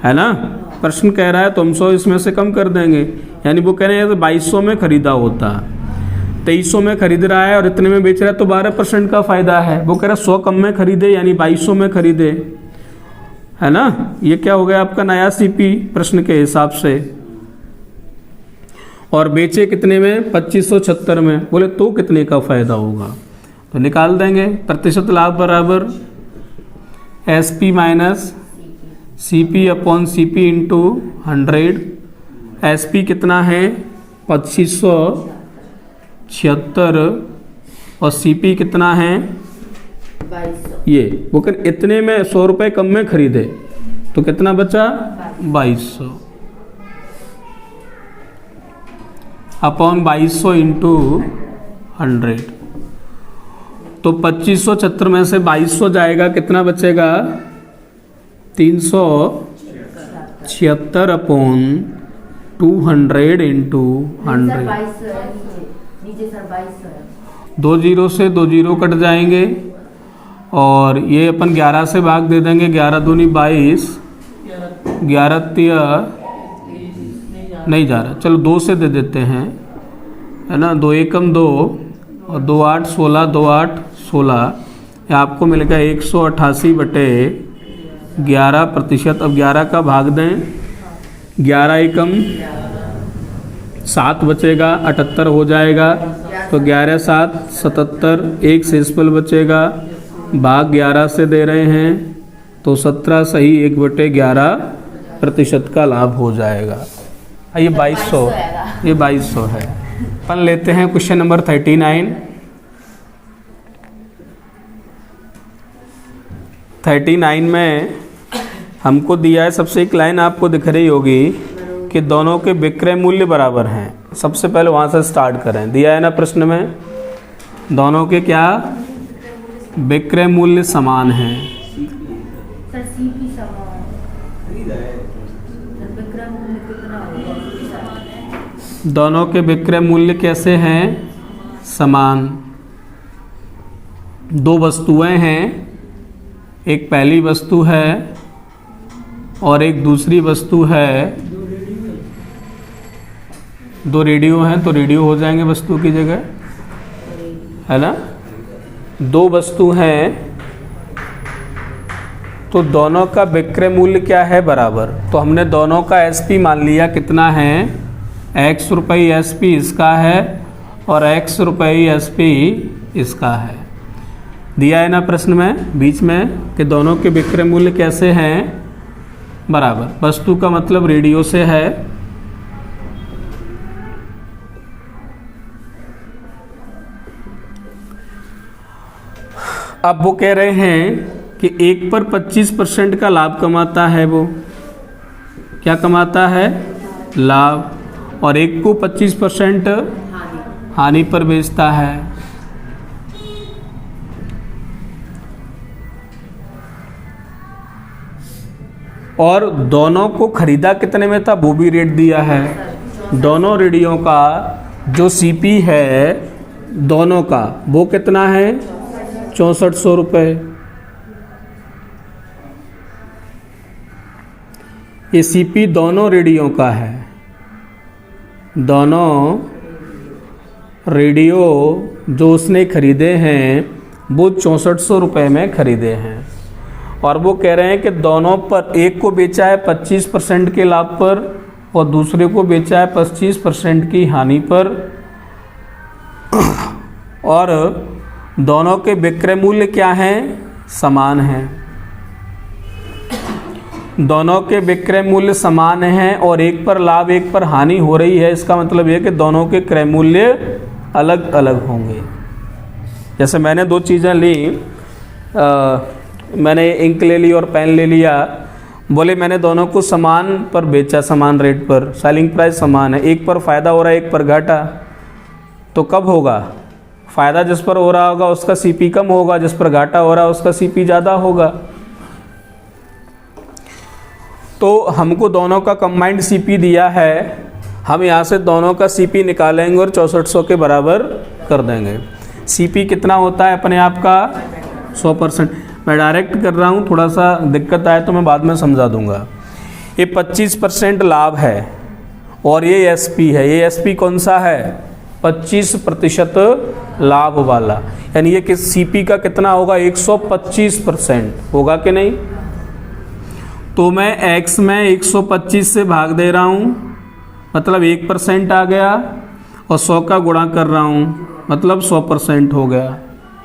[SPEAKER 1] है ना, प्रश्न कह रहा है तो हम 100 इसमें से कम कर देंगे। यानी वो कह रहे हैं 2200 में खरीदा होता, 2300 में खरीद रहा है और इतने में बेच रहा है, तो 12% का फायदा है। वो कह रहा है 100 कम में खरीदे, यानी 2200 में खरीदे, है ना। ये क्या हो गया आपका नया सीपी प्रश्न के हिसाब से। और बेचे कितने में, 2576 में। बोले तो कितने का फायदा होगा, तो निकाल देंगे। प्रतिशत लाभ बराबर SP minus CP upon CP into 100। SP कितना है 2576 और सीपी कितना है
[SPEAKER 3] 2200।
[SPEAKER 1] ये। वो कर इतने में 100 रुपये कम में खरीदे तो कितना बचा 2200 अपॉन 2200 इंटू 100। तो 2576 में से 2200 जाएगा, कितना बचेगा 376 अपॉन 200 इंटू 100।
[SPEAKER 3] नीचे सर 2200 है।
[SPEAKER 1] 2 जीरो से 2 जीरो कट जाएंगे और ये अपन 11 से भाग दे देंगे। 11 दूनी 22, 11 तिया नहीं जा रहा, चलो 2 से दे देते हैं, है ना। 2 एकम 2 और 2 8 16, 2 8 16, ये आपको मिलेगा 188/11%। अब 11 का भाग दें, 11 एकम 7 बचेगा, 78 हो जाएगा। तो तो 11 7 77, 1 शेषफल बचेगा, भाग 11 से दे रहे हैं तो 17 सही 1/11% का लाभ हो जाएगा। ये 2200, ये 2200 है। अपन लेते हैं क्वेश्चन नंबर 39। 39 में हमको दिया है, सबसे एक लाइन आपको दिख रही होगी कि दोनों के विक्रय मूल्य बराबर हैं। सबसे पहले वहाँ से स्टार्ट करें। दिया है ना प्रश्न में, दोनों के क्या विक्रय मूल्य समान हैं।
[SPEAKER 3] सर सीपी समान, विक्रय मूल्य कितना होगा?
[SPEAKER 1] दोनों के विक्रय मूल्य कैसे हैं? समान। दो वस्तुएं हैं, एक पहली वस्तु है और एक दूसरी वस्तु है। दो रेडियो हैं तो रेडियो हो जाएंगे वस्तु की जगह, है ना। दो वस्तु हैं तो दोनों का विक्रय मूल्य क्या है? बराबर। तो हमने दोनों का एसपी मान लिया कितना है? x रुपये एसपी इसका है और x रुपये एसपी इसका है। दिया है ना प्रश्न में बीच में कि दोनों के विक्रय मूल्य कैसे हैं? बराबर। वस्तु का मतलब रेडियो से है। अब वो कह रहे हैं कि एक पर 25% का लाभ कमाता है। वो क्या कमाता है? लाभ। और एक को 25% हानि पर बेचता है। और दोनों को खरीदा कितने में था? वो भी रेट दिया है। दोनों रेडियो का जो सीपी है दोनों का वो कितना है? 6400 रुपये। ये सीपी दोनों रेडियो का है। दोनों रेडियो जो उसने खरीदे हैं वो 6400 रुपये में खरीदे हैं। और वो कह रहे हैं कि दोनों पर, एक को बेचा है 25% के लाभ पर और दूसरे को बेचा है 25% की हानि पर। और दोनों के विक्रय मूल्य क्या हैं? समान हैं। दोनों के विक्रय मूल्य समान हैं और एक पर लाभ एक पर हानि हो रही है। इसका मतलब यह कि दोनों के क्रय मूल्य अलग अलग होंगे। जैसे मैंने दो चीज़ें ली, मैंने इंक ले ली और पेन ले लिया। बोले मैंने दोनों को समान पर बेचा, समान रेट पर, सेलिंग प्राइस समान है। एक पर फ़ायदा हो रहा है, एक पर घाटा। तो कब होगा? फ़ायदा जिस पर हो रहा होगा उसका सीपी कम होगा, जिस पर घाटा हो रहा है उसका सीपी ज़्यादा होगा। तो हमको दोनों का कंबाइंड सीपी दिया है, हम यहाँ से दोनों का सीपी निकालेंगे और 6400 के बराबर कर देंगे। सीपी कितना होता है अपने आप का? 100%। मैं डायरेक्ट कर रहा हूँ, थोड़ा सा दिक्कत आए तो मैं बाद में समझा दूंगा। ये 25% लाभ है और ये एसपी है। ये एसपी कौन सा है? 25% लाभ वाला। यानी ये कि सीपी का कितना होगा? 125% होगा कि नहीं? तो मैं x में 125 से भाग दे रहा हूँ, मतलब 1% आ गया, और 100 का गुणा कर रहा हूँ, मतलब 100% हो गया।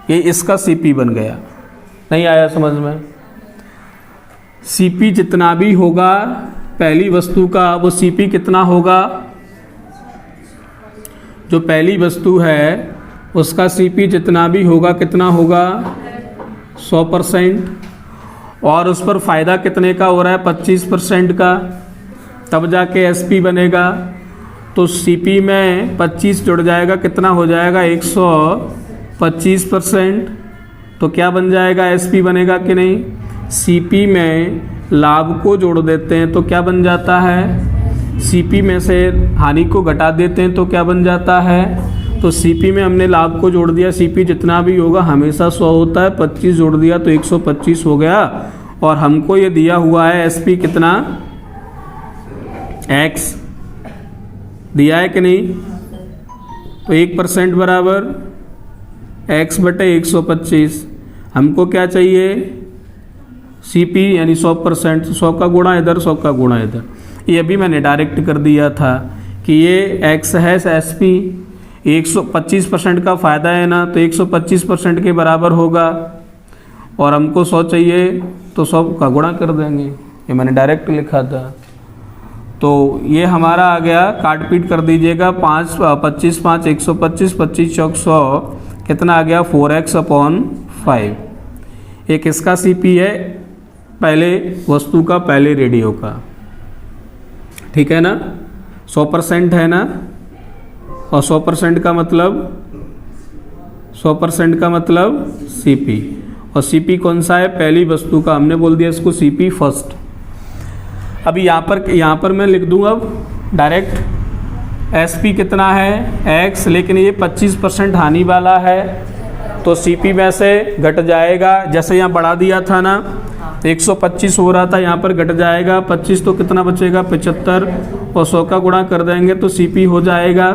[SPEAKER 1] ये इसका सीपी बन गया। नहीं आया समझ में? सीपी जितना भी होगा पहली वस्तु का, वो सीपी कितना होगा? जो पहली वस्तु है उसका सीपी जितना भी होगा कितना होगा? 100%। और उस पर फ़ायदा कितने का हो रहा है? 25% का। तब जाके एसपी बनेगा। तो सीपी में 25 जुड़ जाएगा, कितना हो जाएगा? 125%। तो क्या बन जाएगा? एसपी बनेगा कि नहीं? सीपी में लाभ को जोड़ देते हैं तो क्या बन जाता है? सीपी में से हानि को घटा देते हैं तो क्या बन जाता है? तो सीपी में हमने लाभ को जोड़ दिया। सीपी जितना भी होगा हमेशा 100 होता है, 25 जोड़ दिया तो 125 हो गया। और हमको ये दिया हुआ है एसपी कितना? x दिया है कि नहीं? तो 1% बराबर x बटे 125। हमको क्या चाहिए? सीपी यानी 100%। 100 का गुणा इधर, 100 का गुणा इधर। ये अभी मैंने डायरेक्ट कर दिया था कि ये x है एसपी, 125% का फ़ायदा है ना, तो 125% के बराबर होगा। और हमको 100 चाहिए तो 100 का गुणा कर देंगे, ये मैंने डायरेक्ट लिखा था। तो ये हमारा आ गया, काट पीट कर दीजिएगा। 5 25 5 125, 25 चौक 100, कितना आ गया 4x/5। एक इसका सीपी है, पहले वस्तु का पहले रेडियो का, ठीक है ना। 100% है ना, और 100% का मतलब 100% का मतलब सीपी, और सीपी कौन सा है, पहली वस्तु का, हमने बोल दिया इसको सीपी फर्स्ट। अभी यहाँ पर मैं लिख दूँ अब डायरेक्ट एसपी कितना है x, लेकिन ये 25% हानि वाला है तो सीपी में से घट जाएगा। जैसे यहाँ बढ़ा दिया था ना, 125 हो रहा था, यहाँ पर घट जाएगा 25, तो कितना बचेगा 75, और 100 का गुणा कर देंगे तो सीपी हो जाएगा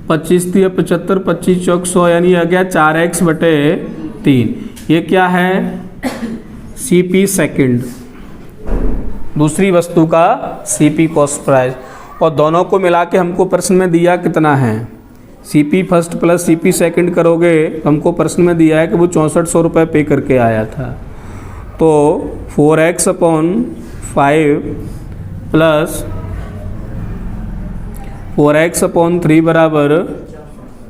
[SPEAKER 1] 25 3 75, 25 चौक 100, यानी आ गया 4x/3। ये क्या है, सीपी सेकंड, दूसरी वस्तु का सीपी कॉस्ट प्राइस। और दोनों को मिला के हमको प्रश्न में दिया कितना है, CP first plus CP second करोगे, हमको प्रश्न में दिया है कि वो 6400 रुपये पे करके आया था। तो 4x/5 प्लस 4x/3 बराबर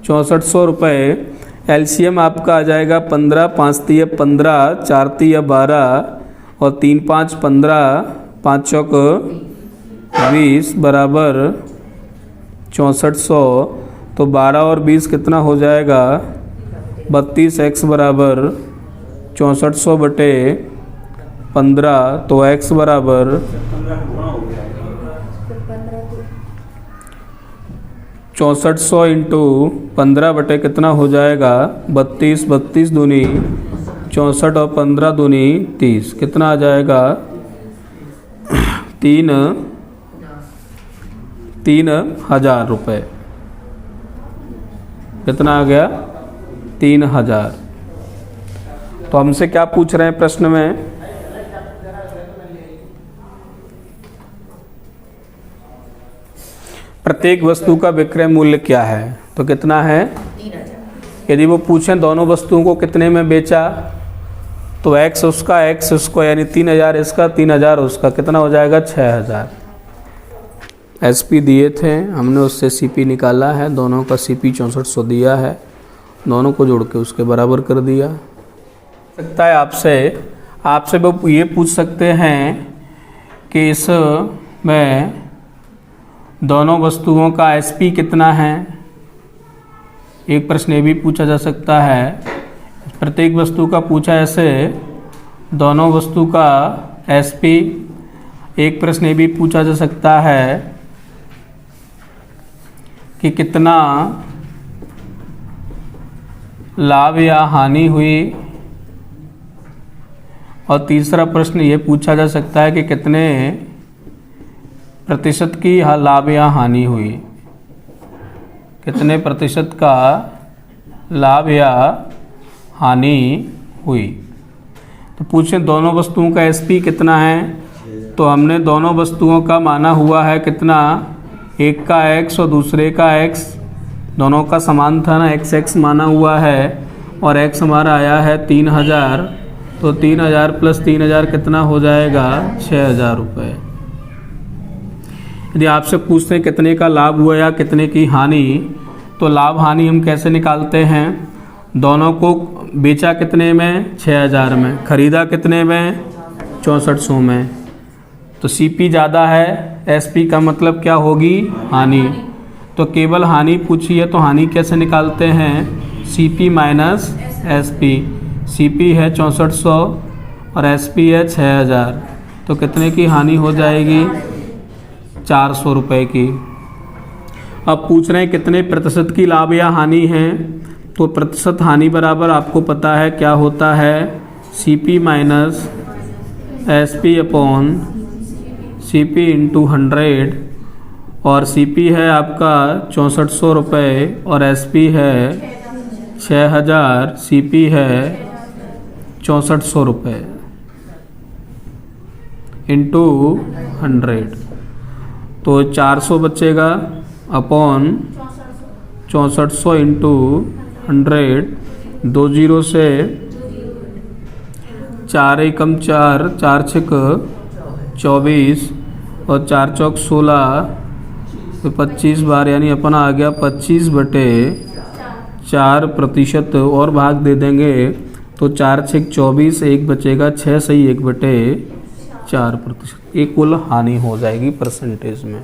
[SPEAKER 1] 6400 रुपये। एलसीएम आपका आ जाएगा 15, 5 3 15, 4 3 12, और 3 5 15, 5 चौक 20 बराबर 6400। तो 12 और 20 कितना हो जाएगा 32x बराबर 6400/15। तो x बराबर 6400 इंटू 15 बटे कितना हो जाएगा 32, 32 दूनी 64 और 15 दूनी 30, कितना आ जाएगा 3,000 रुपये। कितना आ गया 3,000। तो हमसे क्या पूछ रहे हैं प्रश्न में, प्रत्येक वस्तु का विक्रय मूल्य क्या है, तो कितना है 3,000। यदि वो पूछें दोनों वस्तुओं को कितने में बेचा, तो x उसका x उसको, यानी 3,000 इसका 3,000 उसका, कितना हो जाएगा 6,000। एसपी दिए थे, हमने उससे सीपी निकाला है, दोनों का सीपी 6400 दिया है, दोनों को जोड़ के उसके बराबर कर दिया। सकता है आपसे वो ये पूछ सकते हैं कि इस में दोनों वस्तुओं का एसपी कितना है। एक प्रश्न ये भी पूछा जा सकता है, प्रत्येक वस्तु का पूछा ऐसे, दोनों वस्तु का एसपी। एक प्रश्न ये भी पूछा जा सकता है कि कितना लाभ या हानि हुई, और तीसरा प्रश्न ये पूछा जा सकता है कि कितने प्रतिशत की लाभ या हानि हुई, कितने प्रतिशत का लाभ या हानि हुई। तो पूछें दोनों वस्तुओं का एसपी कितना है, तो हमने दोनों वस्तुओं का माना हुआ है कितना, एक का x और दूसरे का x, दोनों का समान था ना, x माना हुआ है, और x हमारा आया है 3,000। तो 3,000 प्लस 3,000 कितना हो जाएगा 6,000 रुपये। यदि आपसे पूछते हैं कितने का लाभ हुआ या कितने की हानि, तो लाभ हानि हम कैसे निकालते हैं, दोनों को बेचा कितने में 6,000 में, खरीदा कितने में 6400 में। तो सीपी ज़्यादा है, एसपी का मतलब क्या होगी हानि। तो केवल हानि पूछी है तो हानि कैसे निकालते हैं, सीपी माइनस एसपी। सीपी है 6400 और एसपी है 6,000, तो कितने की हानि हो जाएगी 400 रुपये की। अब पूछ रहे हैं कितने प्रतिशत की लाभ या हानि है, तो प्रतिशत हानि बराबर आपको पता है क्या होता है, CP minus SP upon CP into 100, और सीपी है आपका 6400 रुपये और एसपी है 6,000, सीपी है 6400 रुपये इंटू 100, तो 400 बचेगा अपॉन 6400 इंटू 100, 2 जीरो से 4 एकम 4, 4 छक 24 और 4 चौक 16, तो 25 बार, यानी अपना आ गया 25/4%, और भाग दे देंगे तो 4 छक 24, एक बचेगा 6 सही 1/4%। ये कुल हानि हो जाएगी परसेंटेज में।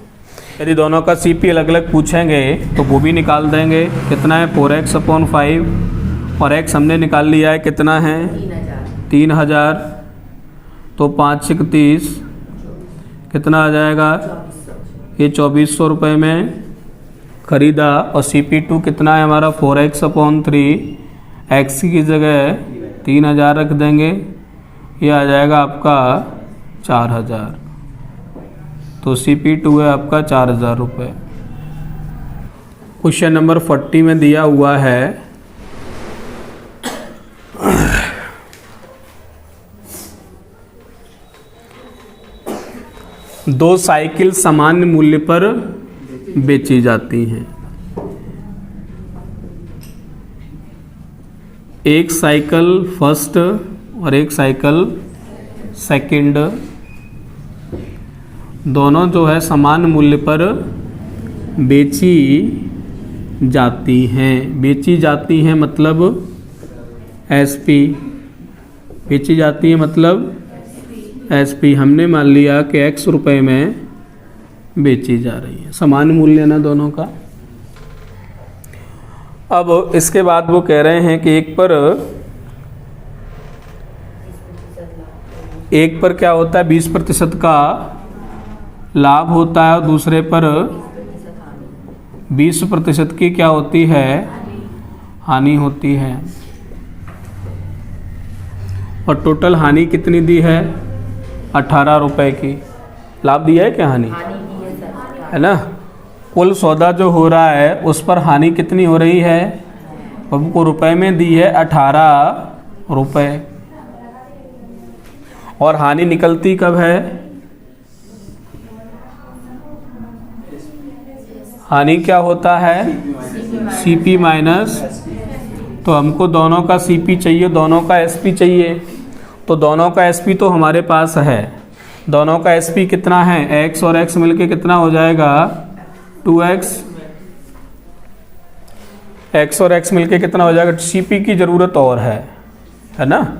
[SPEAKER 1] यदि दोनों का सीपी अलग अलग पूछेंगे तो वो भी निकाल देंगे। कितना है 4x/5, और x हमने निकाल लिया है, कितना है 3000, तो 5 छक 30, कितना आ जाएगा, ये 2400 रुपये में खरीदा। और CP2 कितना है हमारा 4x/3, x की जगह 3000 रख देंगे, ये आ जाएगा आपका 4000, तो CP2 है आपका 4000 रुपये। क्वेश्चन नंबर 40 में दिया हुआ है दो साइकिल समान मूल्य पर बेची जाती हैं। एक साइकिल फर्स्ट और एक साइकिल सेकंड, दोनों जो है समान मूल्य पर बेची जाती हैं। बेची जाती हैं मतलब SP, बेची जाती है मतलब SP। हमने मान लिया कि X रुपए में बेची जा रही है, समान मूल्य है ना दोनों का। अब इसके बाद वो कह रहे हैं कि एक पर क्या होता है 20% का लाभ होता है, और दूसरे पर 20% की क्या होती है, हानि होती है। और टोटल हानि कितनी दी है 18 रुपए की। लाभ दिया है क्या, हानि है ना। कुल सौदा जो हो रहा है उस पर हानि कितनी हो रही है, हमको रुपए में दी है 18 रुपए, और हानि निकलती कब है, हानि क्या होता है CP माइनस, तो हमको दोनों का CP चाहिए, दोनों का SP चाहिए। तो दोनों का SP तो हमारे पास है, दोनों का SP कितना है, X और X मिलके कितना हो जाएगा 2X, X और X मिलके कितना हो जाएगा, CP की ज़रूरत और है ना।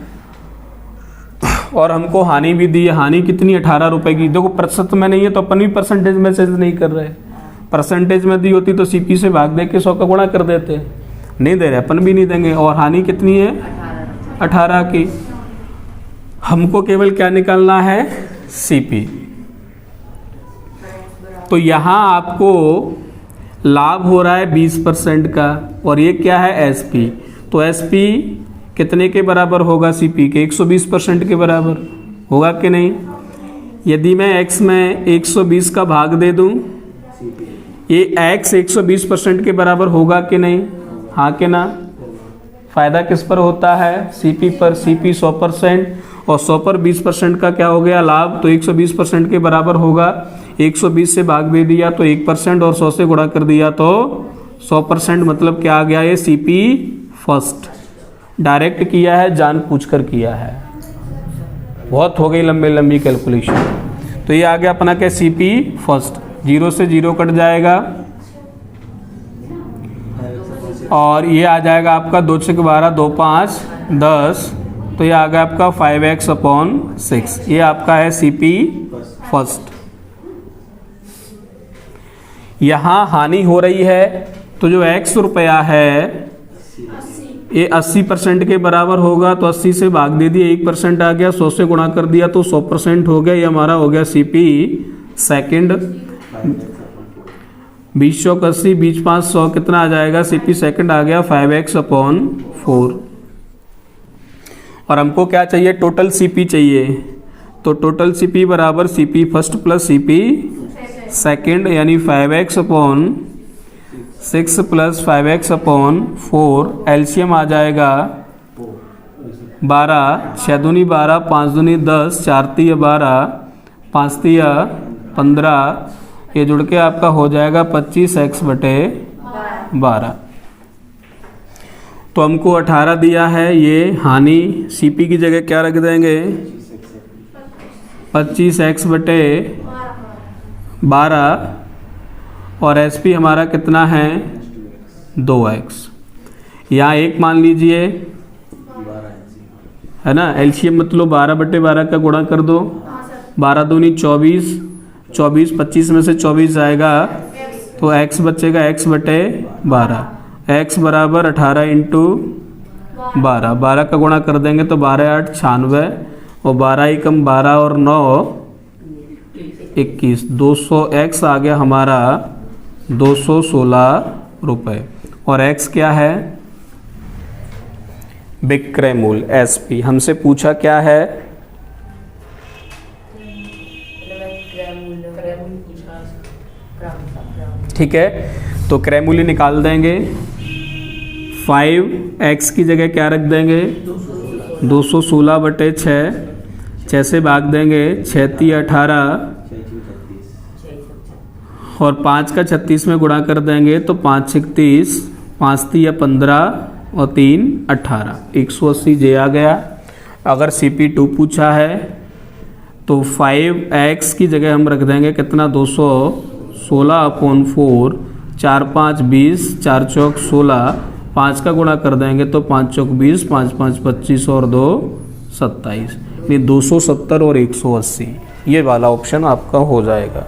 [SPEAKER 1] और हमको हानि भी दी है, हानि कितनी 18 रुपए की। देखो प्रतिशत में नहीं है तो अपन भी परसेंटेज में चेंज नहीं कर रहे, परसेंटेज में दी होती तो CP से भाग दे के 100 का गुणा कर देते, नहीं दे रहे, अपन भी नहीं देंगे। और हानि कितनी है 18 की। हमको केवल क्या निकालना है CP। तो यहाँ आपको लाभ हो रहा है 20% का, और ये क्या है SP। तो SP कितने के बराबर होगा CP के, 120% के बराबर होगा कि नहीं। यदि मैं X में 120 का भाग दे दूं, ये X 120% के बराबर होगा कि नहीं, हाँ कि ना। फायदा किस पर होता है, CP पर। CP 100% और 100 पर 20% का क्या हो गया लाभ, तो 120% के बराबर होगा। 120 से भाग दे दिया तो 1%, और 100 से गुणा कर दिया तो 100%, मतलब क्या आ गया ये CP फर्स्ट। डायरेक्ट किया है, जानबूझ कर किया है, बहुत हो गई लंबी लंबी कैलकुलेशन। तो ये आ गया अपना क्या CP फर्स्ट, 0 से 0 कट जाएगा, और ये आ जाएगा आपका 2 छक 12, 2 5 10, तो ये आ गया आपका 5x/6। ये आपका है CP फर्स्ट। यहाँ हानि हो रही है, तो जो X रुपया है ये 80% के बराबर होगा, तो 80 से भाग दे दिया, 1% आ गया, 100 से गुणा कर दिया तो 100% हो गया। ये हमारा हो गया CP सेकंड। 20 चौक 80, 20 5 100, कितना आ जाएगा CP सेकंड आ गया 5x/4। और हमको क्या चाहिए, टोटल CP चाहिए। तो टोटल CP बराबर CP first plus CP second, यानी 5x/6 प्लस 5x/4। एलसीएम आ जाएगा 12, 6 दूनी 12, 5 दूनी 10, 4 तिया 12, 5 तिया 15, ये जुड़ के आपका हो जाएगा 25x/12। 12। तो हमको 18 दिया है, ये हानि सीपी की जगह क्या रख देंगे 25x बटे 12 और एसपी हमारा कितना है 2x। यहाँ एक मान लीजिए है ना, एलसीएम मतलब 12 बटे 12 का गुणा कर दो, 12 दूनी 24, 24 25 में से 24 जाएगा तो x बचेगा x बटे 12, x बराबर 18 इंटू 12, 12 का गुणा कर देंगे तो 12 8 96 और 12 एकम 12 और 9 21, 200x आ गया हमारा 216 रुपये। और x क्या है विक्रय मूल्य एसपी। हमसे पूछा क्या है ठीक है, तो क्रय मूल्य निकाल देंगे। 5x की जगह क्या रख देंगे 216 बटे 6, 6 से भाग देंगे 6 × 18 और 5 का 36 में गुणा कर देंगे तो 5 × 30, 5 × 15 और 3 18, 180 जे आ गया। अगर CP2 पूछा है तो 5x की जगह हम रख देंगे कितना 216/4, 4 5 20, 4 चौक 16, 5 का गुणा कर देंगे तो 5 चौक 20, 5 5 25 और 2 27, 270 और 180 ये वाला ऑप्शन आपका हो जाएगा।